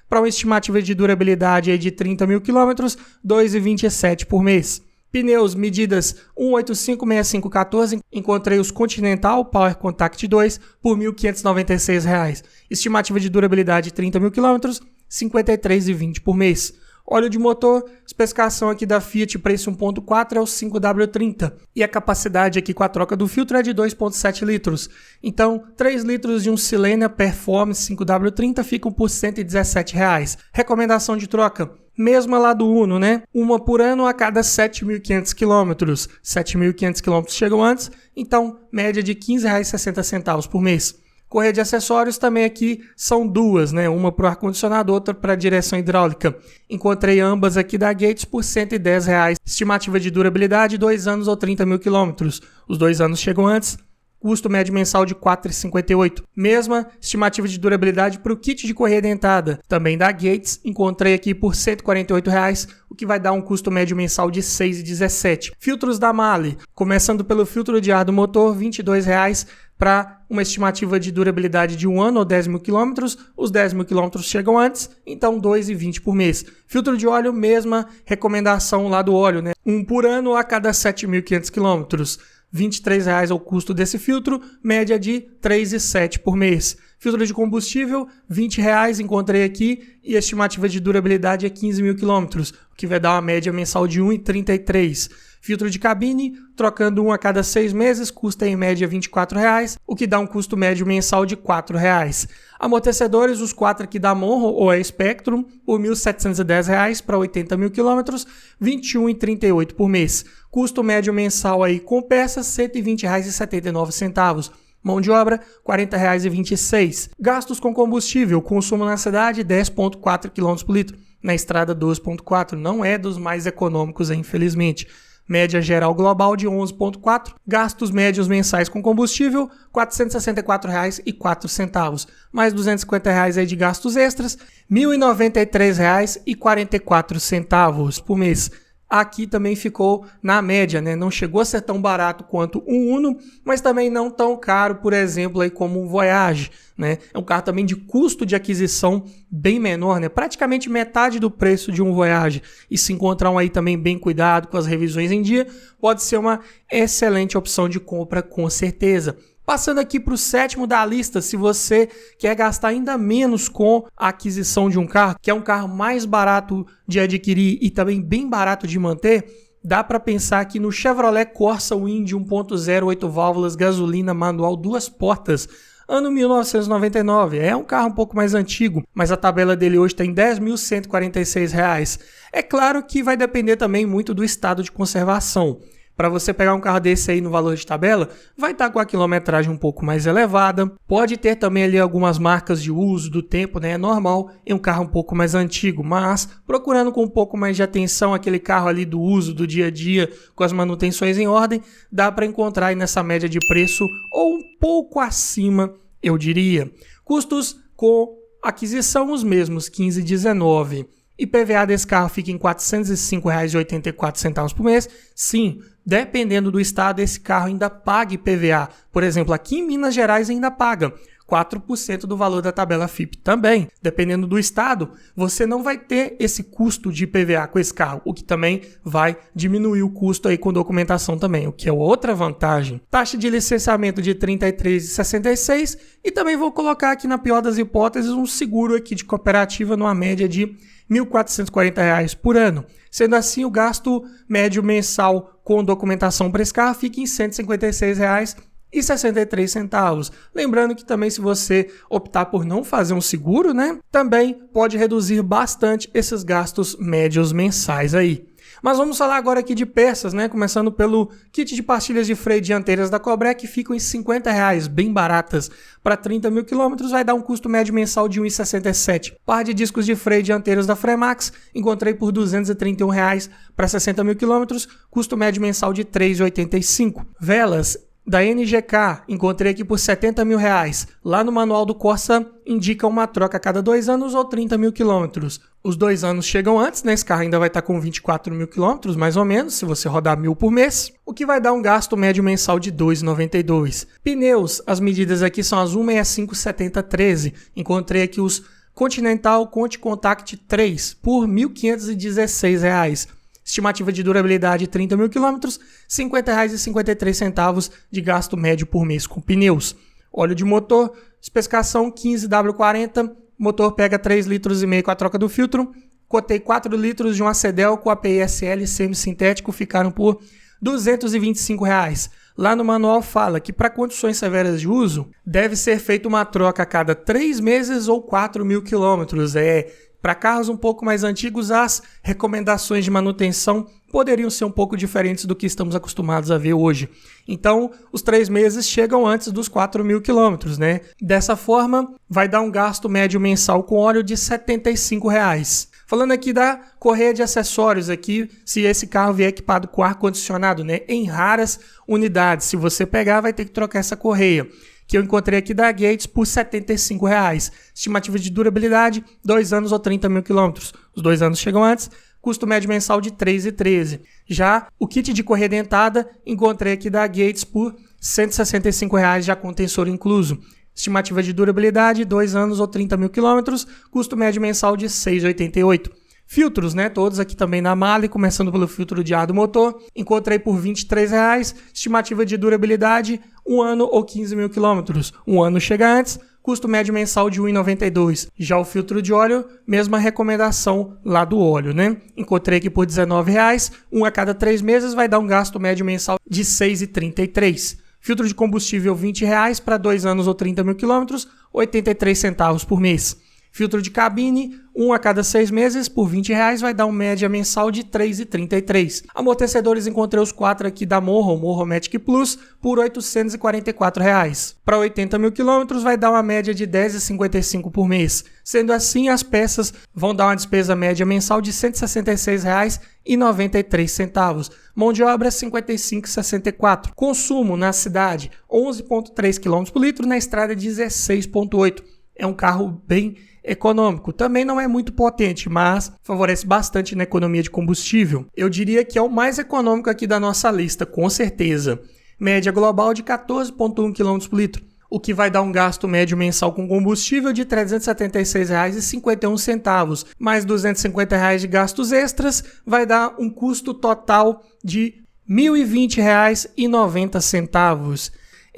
para uma estimativa de durabilidade de 30 mil quilômetros, R$ 2,27 por mês. Pneus medidas 185/6514, encontrei os Continental Power Contact 2 por R$ 1.596. Estimativa de durabilidade 30 mil quilômetros, R$ 53,20 por mês. Óleo de motor, especificação aqui da Fiat, preço 1.4 é o 5W30. E a capacidade aqui com a troca do filtro é de 2.7 litros. Então, 3 litros de um Silenia Performance 5W30 ficam por R$ 117. Recomendação de troca, mesma lá do Uno, né? Uma por ano a cada 7.500 km. 7.500 km chegam antes, então média de R$ 15,60 por mês. Correia de acessórios também aqui são duas, né? Uma para o ar-condicionado, outra para a direção hidráulica. Encontrei ambas aqui da Gates por R$ 110. Estimativa de durabilidade 2 anos ou 30 mil quilômetros. Os 2 anos chegam antes. custo médio mensal de R$ 4,58. Mesma estimativa de durabilidade para o kit de correia dentada, também da Gates, encontrei aqui por R$ 148, o que vai dar um custo médio mensal de R$ 6,17. Filtros da Mali, começando pelo filtro de ar do motor, R$ 22, para uma estimativa de durabilidade de 1 ano ou 10 mil quilômetros. Os 10 mil quilômetros chegam antes, então R$ 2,20 por mês. Filtro de óleo, mesma recomendação lá do óleo, né? Um por ano a cada 7.500 quilômetros. R$ 23 é o custo desse filtro, média de R$ 3,07 por mês. Filtro de combustível, R$ 20 encontrei aqui e a estimativa de durabilidade é 15 mil quilômetros, o que vai dar uma média mensal de R$ 1,33. Filtro de cabine, trocando um a cada 6 meses, custa em média R$ 24, o que dá um custo médio mensal de R$ 4. Amortecedores, os 4 aqui da Monroe ou a Spectrum, por R$ 1.710 para 80 mil quilômetros, R$ 21,38 por mês. Custo médio mensal aí com peças, R$ 120,79. Mão de obra, R$ 40,26. Gastos com combustível, consumo na cidade, 10,4 km por litro. Na estrada, 12,4. Não é dos mais econômicos, infelizmente. Média geral global de 11,4. Gastos médios mensais com combustível, R$ 464,04. Mais R$ 250 aí de gastos extras, R$ 1.093,44 por mês. Aqui também ficou na média, né? Não chegou a ser tão barato quanto um Uno, mas também não tão caro, por exemplo, aí como um Voyage, né? É um carro também de custo de aquisição bem menor, né? Praticamente metade do preço de um Voyage. E se encontrar um aí também bem cuidado, com as revisões em dia, pode ser uma excelente opção de compra, com certeza. Passando aqui para o sétimo da lista, se você quer gastar ainda menos com a aquisição de um carro, que é um carro mais barato de adquirir e também bem barato de manter, dá para pensar aqui no Chevrolet Corsa Wind 1.0, 8 válvulas, gasolina, manual, 2 portas, ano 1999. É um carro um pouco mais antigo, mas a tabela dele hoje está em R$ 10.146. É claro que vai depender também muito do estado de conservação. Para você pegar um carro desse aí no valor de tabela, vai estar com a quilometragem um pouco mais elevada. Pode ter também ali algumas marcas de uso do tempo, né? É normal em um carro um pouco mais antigo, mas procurando com um pouco mais de atenção aquele carro ali do uso do dia a dia, com as manutenções em ordem, dá para encontrar aí nessa média de preço ou um pouco acima, eu diria. Custos com aquisição os mesmos, 15,19. IPVA desse carro fica em R$ 405,84 por mês. Sim, dependendo do estado, esse carro ainda paga IPVA. Por exemplo, aqui em Minas Gerais ainda paga 4% do valor da tabela FIPE também. Dependendo do estado, você não vai ter esse custo de IPVA com esse carro, o que também vai diminuir o custo aí com documentação também, o que é outra vantagem. Taxa de licenciamento de R$ 33,66 e também vou colocar aqui, na pior das hipóteses, um seguro aqui de cooperativa numa média de R$ 1.440 por ano. Sendo assim, o gasto médio mensal com documentação para esse carro fica em R$ 156,63. Lembrando que também, se você optar por não fazer um seguro, né, também pode reduzir bastante esses gastos médios mensais aí. Mas vamos falar agora aqui de peças, né? Começando pelo kit de pastilhas de freio dianteiras da Cobrec, que ficam em R$ 50, bem baratas. Para 30 mil quilômetros vai dar um custo médio mensal de R$ 1,67. Par de discos de freio dianteiros da Fremax, encontrei por R$ 231 para 60 mil quilômetros, custo médio mensal de R$ 3,85. Velas da NGK, encontrei aqui por R$ 70 mil. Lá no manual do Corsa indica uma troca a cada 2 anos ou 30 mil quilômetros. Os 2 anos chegam antes, né? Esse carro ainda vai estar com 24 mil quilômetros, mais ou menos, se você rodar 1.000 por mês, o que vai dar um gasto médio mensal de R$ 2,92. Pneus, as medidas aqui são as 165/70/13. Encontrei aqui os Continental Conti Contact 3 por R$ 1.516. Estimativa de durabilidade 30 mil quilômetros, R$ 50,53 de gasto médio por mês com pneus. Óleo de motor, especificação 15W40, motor pega 3,5 litros com a troca do filtro. Cotei 4 litros de um Acedel com API SL semissintético, ficaram por R$ 225. Lá no manual fala que para condições severas de uso, deve ser feita uma troca a cada 3 meses ou 4 mil quilômetros. Para carros um pouco mais antigos, as recomendações de manutenção poderiam ser um pouco diferentes do que estamos acostumados a ver hoje. Então, os 3 meses chegam antes dos 4 mil quilômetros, né? Dessa forma, vai dar um gasto médio mensal com óleo de R$ 75. Falando aqui da correia de acessórios aqui, se esse carro vier equipado com ar-condicionado, né? Em raras unidades, se você pegar, vai ter que trocar essa correia, que eu encontrei aqui da Gates por R$ 75. Estimativa de durabilidade, 2 anos ou 30 mil quilômetros. Os 2 anos chegam antes. Custo médio mensal de R$ 3,13. Já o kit de correia dentada, encontrei aqui da Gates por R$ 165, já com tensor incluso. Estimativa de durabilidade, 2 anos ou 30 mil quilômetros, custo médio mensal de R$ 6,88. Filtros, né? Todos aqui também na Mali, começando pelo filtro de ar do motor. Encontrei por R$ 23, estimativa de durabilidade, 1 ano ou 15 mil quilômetros. 1 ano chega antes, custo médio mensal de R$ 1,92. Já o filtro de óleo, mesma recomendação lá do óleo, né? Encontrei aqui por R$ 19, 1 a cada 3 meses vai dar um gasto médio mensal de R$ 6,33. Filtro de combustível R$ 20 para 2 anos ou 30 mil quilômetros, 83 centavos por mês. Filtro de cabine, 1 a cada 6 meses, por R$ 20 vai dar uma média mensal de R$ 3,33. Amortecedores, encontrei os 4 aqui da Morro Matic Plus, por R$ 844. Para 80 mil quilômetros vai dar uma média de R$ 10,55 por mês. Sendo assim, as peças vão dar uma despesa média mensal de R$ 166,93. Mão de obra, R$ 55,64. Consumo na cidade, 11,3 km por litro, na estrada 16,8. É um carro bem econômico. Também não é muito potente, mas favorece bastante na economia de combustível. Eu diria que é o mais econômico aqui da nossa lista, com certeza. Média global de 14,1 km por litro, o que vai dar um gasto médio mensal com combustível de R$ 376,51, mais R$ 250 de gastos extras, vai dar um custo total de R$ 1.020,90.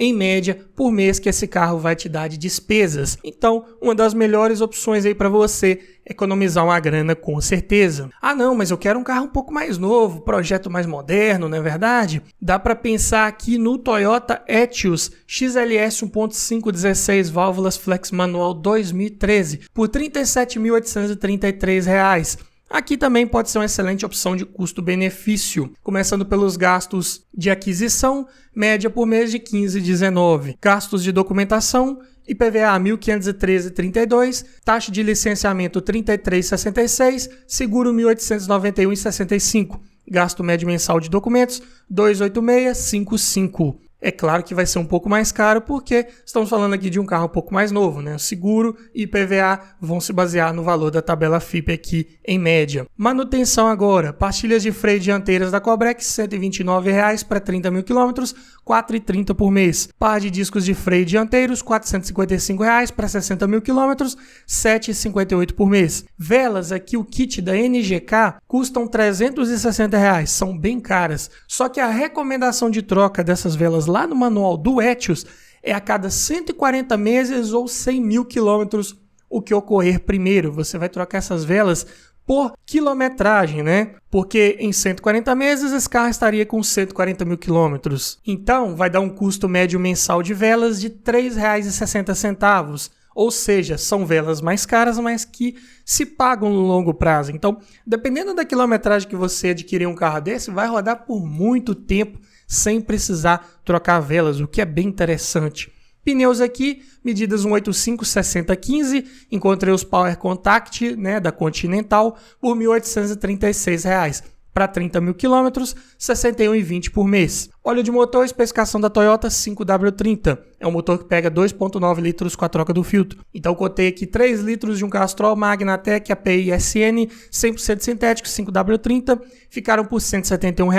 Em média, por mês que esse carro vai te dar de despesas. Então, uma das melhores opções aí para você economizar uma grana com certeza. Ah não, mas eu quero um carro um pouco mais novo, projeto mais moderno, não é verdade? Dá para pensar aqui no Toyota Etios XLS 1.5 16 válvulas flex manual 2013 por R$ 37.833. Aqui também pode ser uma excelente opção de custo-benefício, começando pelos gastos de aquisição, média por mês de R$ 15,19. Gastos de documentação, IPVA R$ 1.513,32, taxa de licenciamento R$ 33,66, seguro R$ 1.891,65. Gasto médio mensal de documentos R$ 286,55. É claro que vai ser um pouco mais caro porque estamos falando aqui de um carro um pouco mais novo, né? Seguro e IPVA vão se basear no valor da tabela FIPE aqui em média. Manutenção agora. Pastilhas de freio dianteiras da Cobrex, R$ 129 para 30 mil quilômetros, R$ 4,30 por mês. Par de discos de freio dianteiros, R$ 455 para 60 mil quilômetros, R$ 7,58 por mês. Velas aqui, o kit da NGK, custam R$ 360, são bem caras. Só que a recomendação de troca dessas velas lá no manual do Etios é a cada 140 meses ou 100 mil quilômetros o que ocorrer primeiro. Você vai trocar essas velas por quilometragem, né? Porque em 140 meses esse carro estaria com 140 mil quilômetros. Então vai dar um custo médio mensal de velas de R$ 3,60. Ou seja, são velas mais caras, mas que se pagam no longo prazo. Então, dependendo da quilometragem que você adquirir um carro desse, vai rodar por muito tempo sem precisar trocar velas, o que é bem interessante. Pneus aqui, medidas 185 60 15, encontrei os Power Contact, né, da Continental por R$ 1.836. Para 30 mil quilômetros, R$ 61,20 por mês. Óleo de motor, especificação da Toyota 5W30. É um motor que pega 2,9 litros com a troca do filtro. Então, cotei aqui 3 litros de um Castrol Magnatec API SN 100% sintético 5W30, ficaram por R$ 171.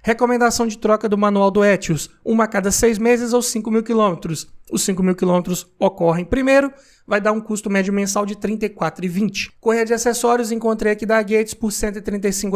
Recomendação de troca do manual do Etios, 1 a cada 6 meses ou 5 mil quilômetros. Os 5 mil quilômetros ocorrem primeiro, vai dar um custo médio mensal de R$ 34,20. Correia de acessórios, encontrei aqui da Gates por R$ 135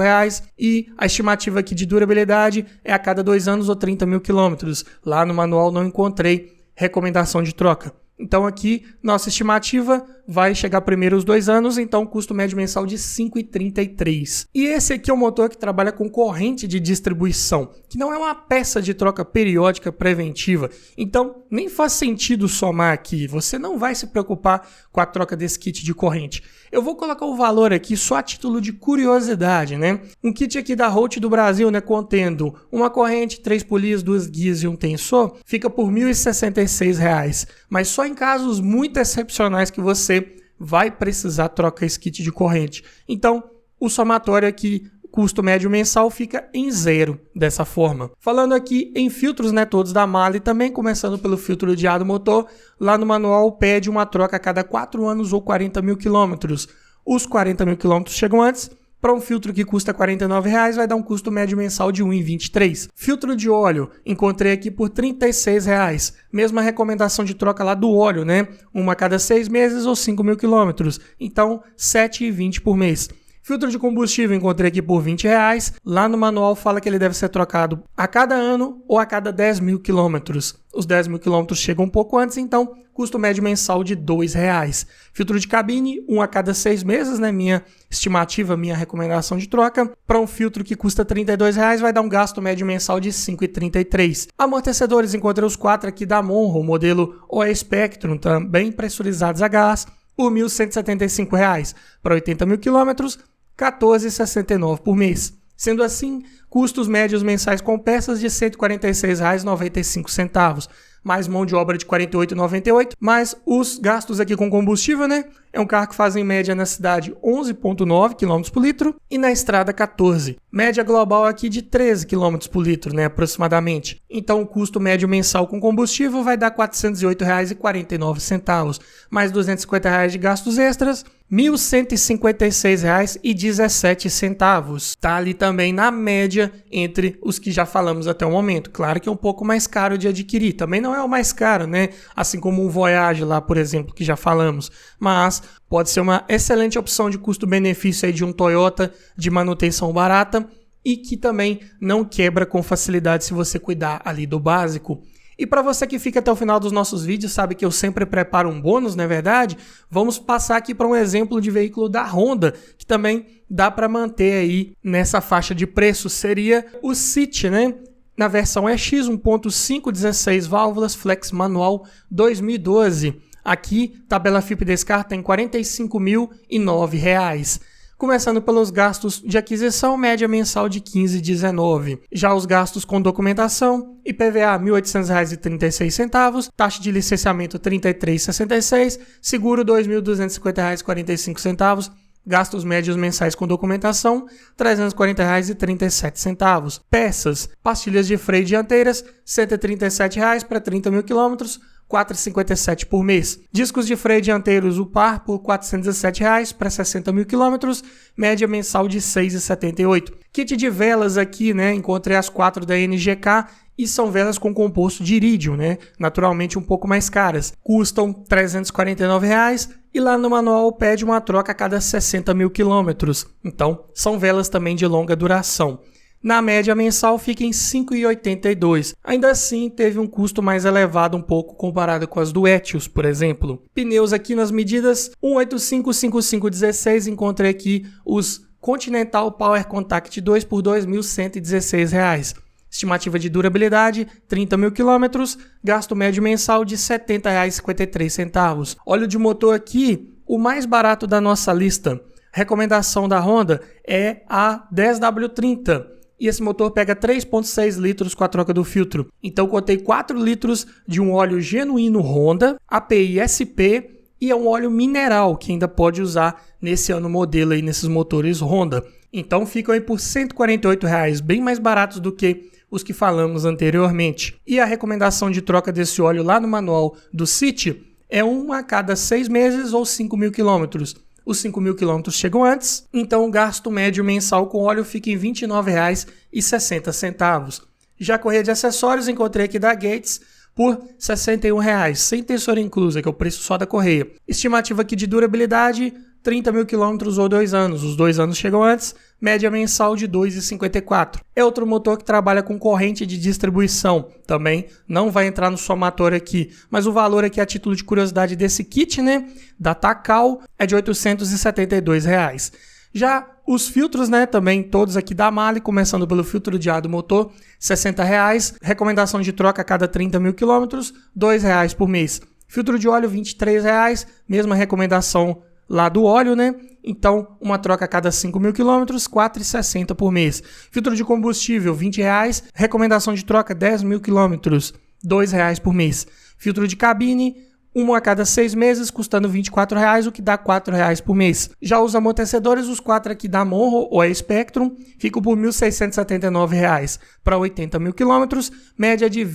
e a estimativa aqui de durabilidade é a cada 2 anos ou 30 mil quilômetros. Lá no manual não encontrei recomendação de troca. Então aqui, nossa estimativa vai chegar primeiro os 2 anos, então custo médio mensal de R$ 5,33. E esse aqui é um motor que trabalha com corrente de distribuição, que não é uma peça de troca periódica preventiva. Então nem faz sentido somar aqui, você não vai se preocupar com a troca desse kit de corrente. Eu vou colocar o valor aqui só a título de curiosidade, né? Um kit aqui da Holt do Brasil, né, contendo uma corrente, 3 polias, 2 guias e um tensor, fica por R$ 1.066. Mas só em casos muito excepcionais que você vai precisar trocar esse kit de corrente. Então, o somatório aqui, custo médio mensal, fica em 0 dessa forma. Falando aqui em filtros, né, todos da Marley também, começando pelo filtro de ar do motor, lá no manual pede uma troca a cada 4 anos ou 40 mil quilômetros. Os 40 mil quilômetros chegam antes. Para um filtro que custa R$ 49,00, vai dar um custo médio mensal de R$ 1,23. Filtro de óleo, encontrei aqui por R$ 36,00. Mesma recomendação de troca lá do óleo, né? Uma a cada 6 meses ou 5 mil quilômetros. Então, R$ 7,20 por mês. Filtro de combustível encontrei aqui por R$ 20,00. Lá no manual fala que ele deve ser trocado a cada ano ou a cada 10 mil quilômetros. Os 10 mil quilômetros chegam um pouco antes, então custo médio mensal de R$ 2,00. Filtro de cabine, um a cada 6 meses, né? Minha estimativa, minha recomendação de troca. Para um filtro que custa R$ 32,00, vai dar um gasto médio mensal de R$ 5,33. Amortecedores, encontrei os 4 aqui da Monroe, modelo OE Spectrum, também pressurizados a gás, por R$ 1.175. Para 80 mil quilômetros, R$ 14,69 por mês. Sendo assim, custos médios mensais com peças de R$ 146,95, mais mão de obra de R$ 48,98, mais os gastos aqui com combustível, né? É um carro que faz em média na cidade 11,9 km por litro e na estrada 14. Média global aqui de 13 km por litro, né, aproximadamente. Então o custo médio mensal com combustível vai dar R$ 408,49, mais R$ 250,00 de gastos extras, R$ 1.156,17. Tá ali também na média entre os que já falamos até o momento. Claro que é um pouco mais caro de adquirir. Também não é o mais caro, né? Assim como um Voyage lá, por exemplo, que já falamos. Mas pode ser uma excelente opção de custo-benefício aí de um Toyota de manutenção barata e que também não quebra com facilidade se você cuidar ali do básico. E para você que fica até o final dos nossos vídeos, sabe que eu sempre preparo um bônus, não é verdade? Vamos passar aqui para um exemplo de veículo da Honda, que também dá para manter aí nessa faixa de preço. Seria o City, né? Na versão EX 1.5, 16 válvulas, flex manual 2012. Aqui, tabela FIP desse carro tem R$ 45.009. Começando pelos gastos de aquisição, média mensal de R$ 15,19. Já os gastos com documentação, IPVA R$ 1.800,36, taxa de licenciamento R$ 33,66, seguro R$ 2.250,45, gastos médios mensais com documentação R$ 340,37. Peças, pastilhas de freio dianteiras R$ 137,00 para 30 mil quilômetros, R$ 4,57 por mês. Discos de freio dianteiros UPAR por R$ 417,00 para 60 mil quilômetros, média mensal de R$ 6,78. Kit de velas aqui, né? Encontrei as 4 da NGK e são velas com composto de irídio, né? Naturalmente um pouco mais caras. Custam R$ 349,00 e lá no manual pede uma troca a cada 60 mil quilômetros. Então, são velas também de longa duração. Na média mensal fica em R$ 5,82. Ainda assim, teve um custo mais elevado um pouco comparado com as do Etios, por exemplo. Pneus aqui nas medidas 185/55/16, encontrei aqui os Continental Power Contact 2 por R$ 2.116. Estimativa de durabilidade, 30 mil quilômetros, gasto médio mensal de R$ 70,53. Óleo de motor aqui, o mais barato da nossa lista. Recomendação da Honda é a 10W30. E esse motor pega 3,6 litros com a troca do filtro. Então contei 4 litros de um óleo genuíno Honda, API SP, e é um óleo mineral que ainda pode usar nesse ano modelo aí nesses motores Honda. Então ficam aí por R$ 148,00, bem mais baratos do que os que falamos anteriormente. E a recomendação de troca desse óleo lá no manual do City é um a cada 6 meses ou 5 mil quilômetros. Os 5 mil quilômetros chegam antes, então o gasto médio mensal com óleo fica em R$ 29,60. Já a correia de acessórios encontrei aqui da Gates por R$ 61,00, sem tesoura inclusa, que é o preço só da correia. Estimativa aqui de durabilidade, 30 mil quilômetros ou 2 anos. Os 2 anos chegam antes, média mensal de R$ 2,54. É outro motor que trabalha com corrente de distribuição. Também não vai entrar no somatório aqui, mas o valor aqui a título de curiosidade desse kit, né, da Takal, é de R$ 872,00. Já os filtros, né, também todos aqui da Marley, começando pelo filtro de ar do motor, R$ 60,00. Recomendação de troca a cada 30 mil quilômetros, R$ 2,00 por mês. Filtro de óleo, R$ 23,00. Mesma recomendação lá do óleo, né? Então, uma troca a cada 5 mil quilômetros, R$ 4,60 por mês. Filtro de combustível, R$ 20,00. Recomendação de troca, 10 mil quilômetros, R$ 2,00 por mês. Filtro de cabine, uma a cada 6 meses, custando R$ 24,00, o que dá R$ 4,00 por mês. Já os amortecedores, os 4 aqui da Monro ou a Spectrum, ficam por R$ 1.679 para 80 mil quilômetros, média de R$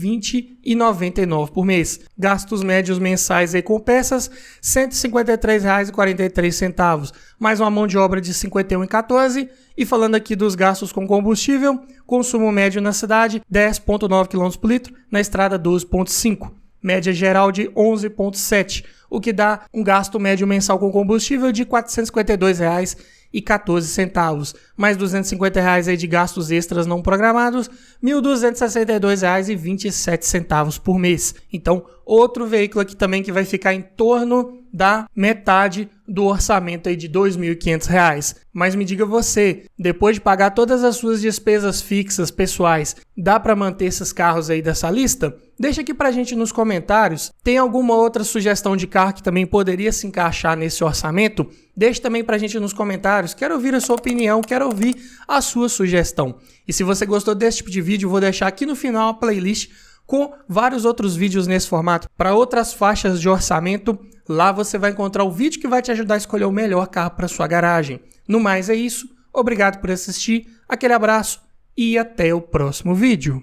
20,99 por mês. Gastos médios mensais aí com peças, R$ 153,43, mais uma mão de obra de R$ 51,14. E falando aqui dos gastos com combustível, consumo médio na cidade, 10,9 km por litro, na estrada 12,5. Média geral de 11,7, o que dá um gasto médio mensal com combustível de R$ 452,14, mais R$ 250 aí de gastos extras não programados, R$ 1.262,27 por mês. Então, outro veículo aqui também que vai ficar em torno da metade do orçamento aí de R$ 2.500. Mas me diga você, depois de pagar todas as suas despesas fixas pessoais, dá para manter esses carros aí dessa lista? Deixa aqui pra gente nos comentários, tem alguma outra sugestão de carro que também poderia se encaixar nesse orçamento? Deixe também pra gente nos comentários, quero ouvir a sua opinião, quero ouvir a sua sugestão. E se você gostou desse tipo de vídeo, eu vou deixar aqui no final a playlist com vários outros vídeos nesse formato para outras faixas de orçamento. Lá você vai encontrar o vídeo que vai te ajudar a escolher o melhor carro para sua garagem. No mais é isso, obrigado por assistir, aquele abraço e até o próximo vídeo.